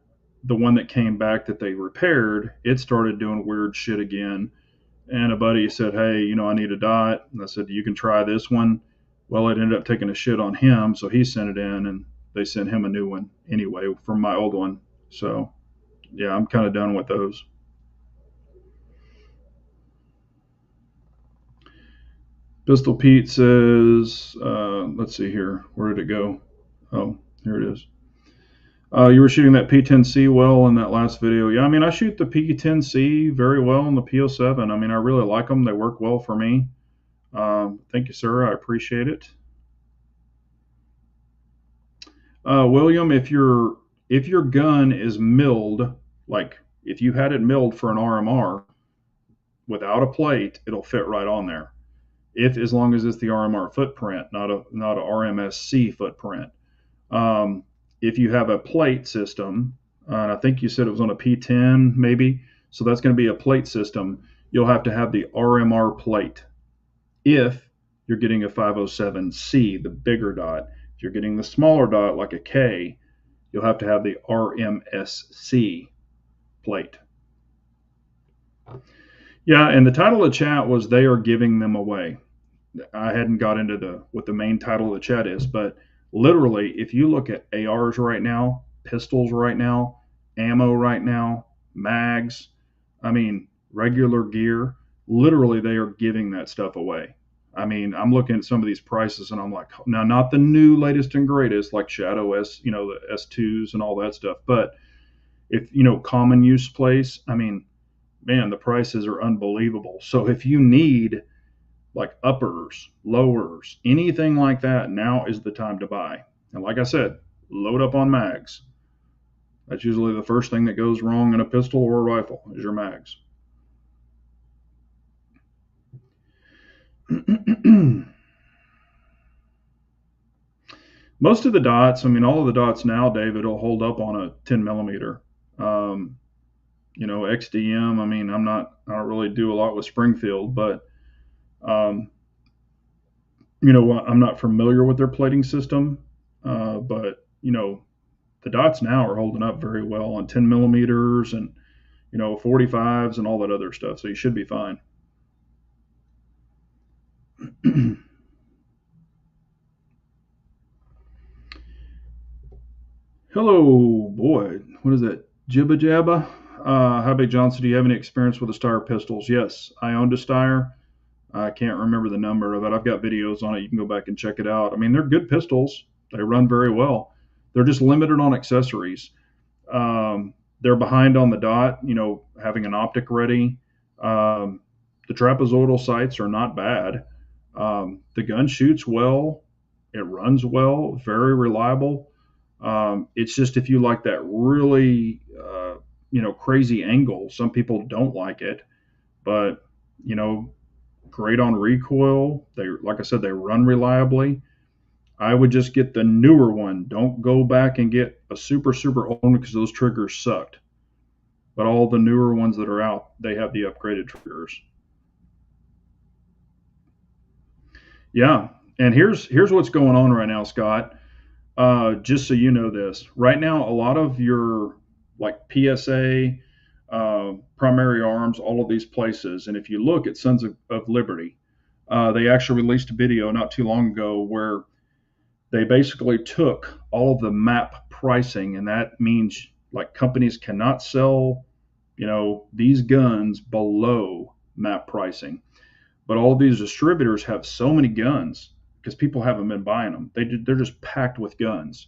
the one that came back that they repaired, it started doing weird shit again. And a buddy said, hey, I need a dot. And I said, you can try this one. Well, it ended up taking a shit on him. So he sent it in and they sent him a new one anyway from my old one. So yeah, I'm kind of done with those. Pistol Pete says, let's see here. Where did it go? Oh, here it is. You were shooting that P10C well in that last video. Yeah, I mean, I shoot the P10C very well in the P07. I mean, I really like them. They work well for me. Thank you, sir. I appreciate it. William, if your gun is milled, like if you had it milled for an RMR without a plate, it'll fit right on there. As long as it's the RMR footprint, not a RMSC footprint. If you have a plate system, and I think you said it was on a P10 maybe, so that's going to be a plate system. You'll have to have the RMR plate. If you're getting a 507C, the bigger dot. If you're getting the smaller dot like a K, you'll have to have the RMSC plate. Yeah, and the title of the chat was they are giving them away. I hadn't got into what the main title of the chat is, but literally, if you look at ARs right now, pistols right now, ammo right now, mags, I mean, regular gear, literally they are giving that stuff away. I mean, I'm looking at some of these prices and I'm like, now not the new latest and greatest like Shadow S, the S2s and all that stuff, but if, common use place, I mean, man, the prices are unbelievable. So if you need like uppers, lowers, anything like that, now is the time to buy. And like I said, load up on mags. That's usually the first thing that goes wrong in a pistol or a rifle is your mags. Most of the dots, I mean, all of the dots now, David, will hold up on a 10 millimeter. XDM, I mean, I don't really do a lot with Springfield, but Um, I'm not familiar with their plating system, but the dots now are holding up very well on 10 millimeters and 45s and all that other stuff. So you should be fine. Hello, boy. What is that? Jibba Jabba? Hi, Big Johnson. Do you have any experience with the Steyr pistols? Yes, I owned a Steyr. I can't remember the number of it. I've got videos on it. You can go back and check it out. I mean, they're good pistols. They run very well. They're just limited on accessories. They're behind on the dot, having an optic ready. The trapezoidal sights are not bad. The gun shoots well. It runs well, very reliable. It's just if you like that really, crazy angle, some people don't like it, but, you know, great on recoil. They, like I said, they run reliably. I would just get the newer one. Don't go back and get a super old one because those triggers sucked. But all the newer ones that are out, they have the upgraded triggers. Yeah, and here's what's going on right now, Scott. Just so you know this, right now a lot of your like PSA, Primary Arms, all of these places, and if you look at Sons of Liberty, they actually released a video not too long ago where they basically took all of the map pricing, and that means like companies cannot sell, these guns below map pricing. But all of these distributors have so many guns because people haven't been buying them. They're just packed with guns.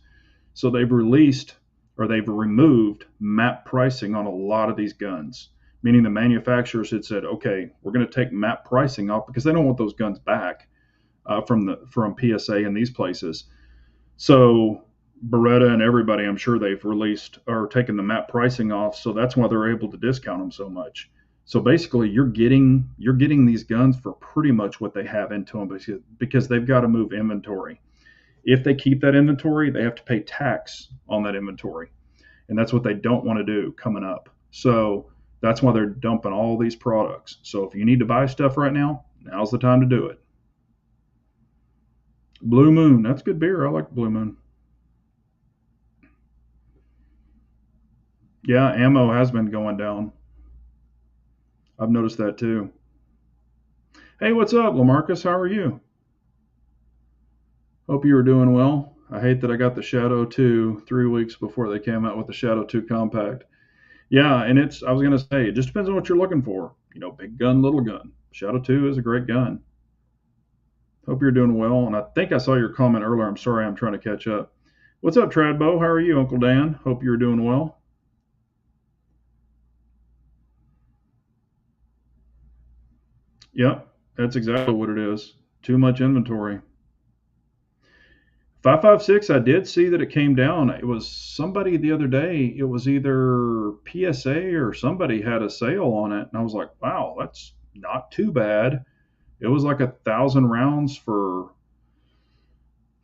So they've released or they've removed map pricing on a lot of these guns, meaning the manufacturers had said, okay, we're going to take map pricing off because they don't want those guns back from PSA and these places. So Beretta and everybody, I'm sure they've released or taken the map pricing off. So that's why they're able to discount them so much. So basically, you're getting these guns for pretty much what they have into them because they've got to move inventory. If they keep that inventory, they have to pay tax on that inventory, and that's what they don't want to do coming up. So that's why they're dumping all these products. So if you need to buy stuff right now, now's the time to do it. Blue Moon, that's good beer. I like Blue Moon. Yeah, ammo has been going down. I've noticed that too. Hey, what's up, Lamarcus? How are you? Hope you were doing well. I hate that I got the Shadow 2 3 weeks before they came out with the Shadow 2 Compact. Yeah, and I was going to say, it just depends on what you're looking for. Big gun, little gun. Shadow 2 is a great gun. Hope you're doing well. And I think I saw your comment earlier. I'm sorry, I'm trying to catch up. What's up, Tradbo? How are you, Uncle Dan? Hope you're doing well. Yep, that's exactly what it is. Too much inventory. 5.56, I did see that it came down. It was somebody the other day, it was either PSA or somebody had a sale on it. And I was like, wow, that's not too bad. It was like 1,000 rounds for,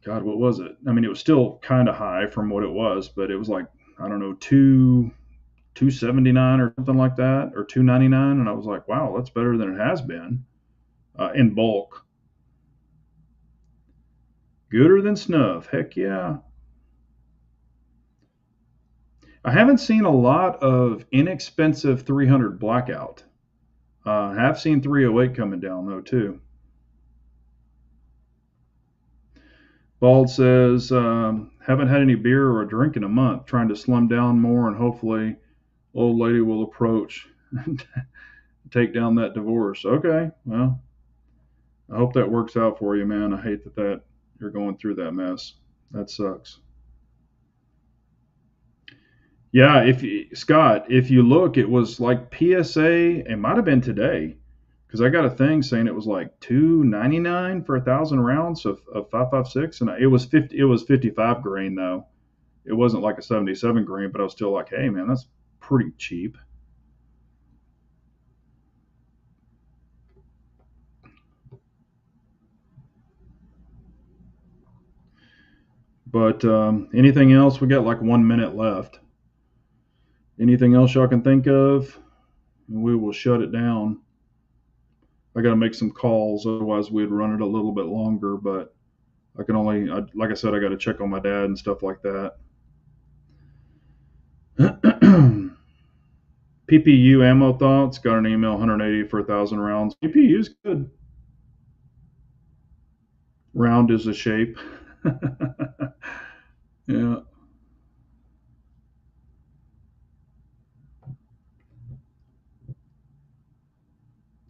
God, what was it? I mean, it was still kind of high from what it was, but it was like, I don't know, 279 or something like that, or 299. And I was like, wow, that's better than it has been in bulk. Gooder than snuff. Heck yeah. I haven't seen a lot of inexpensive 300 Blackout. I have seen 308 coming down though too. Bald says, haven't had any beer or a drink in a month. Trying to slim down more and hopefully old lady will approach and take down that divorce. Okay, well, I hope that works out for you, man. I hate that you're going through that mess. That sucks. Yeah, Scott, if you look, it was like PSA. It might have been today, because I got a thing saying it was like 299 for 1,000 rounds of 5.56, and it was 50. It was 55 grain though. It wasn't like a 77 grain, but I was still like, hey man, that's pretty cheap. But anything else? We got like 1 minute left. Anything else y'all can think of? We will shut it down. I got to make some calls, otherwise we'd run it a little bit longer. But I can only, like I said, I got to check on my dad and stuff like that. PPU ammo thoughts. Got an email 180 for 1,000 rounds. PPU is good. Round is a shape. Yeah.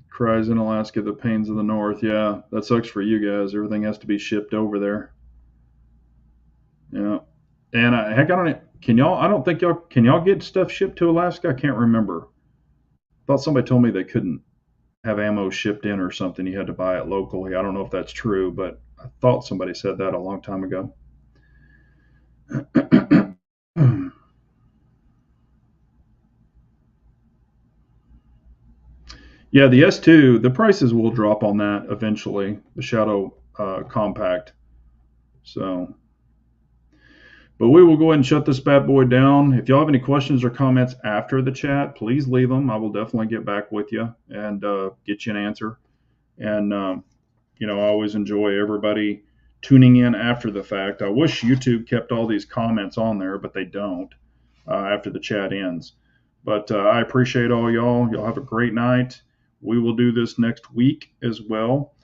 Cries in Alaska, the pains of the north. Yeah, that sucks for you guys. Everything has to be shipped over there. Yeah. And heck, I don't. Can y'all? I don't think y'all. Can y'all get stuff shipped to Alaska? I can't remember. I thought somebody told me they couldn't have ammo shipped in or something. You had to buy it locally. I don't know if that's true, but I thought somebody said that a long time ago. Yeah, the S2, the prices will drop on that eventually. The Shadow Compact. So, but we will go ahead and shut this bad boy down. If y'all have any questions or comments after the chat, please leave them. I will definitely get back with you and get you an answer. And I always enjoy everybody tuning in after the fact. I wish YouTube kept all these comments on there, but they don't after the chat ends. But I appreciate all y'all. Y'all have a great night. We will do this next week as well.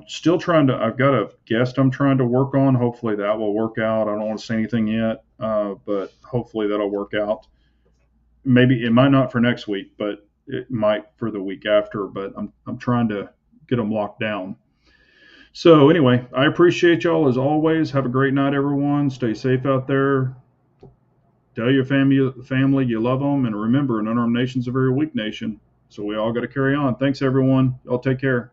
Still trying to, I've got a guest I'm trying to work on. Hopefully that will work out. I don't want to say anything yet, but hopefully that'll work out. Maybe it might not for next week, but it might for the week after. But I'm trying to get them locked down. So anyway, I appreciate y'all as always. Have a great night, everyone. Stay safe out there. Tell your family you love them, and remember, an unarmed nation's a very weak nation. So we all got to carry on. Thanks, everyone. Y'all take care.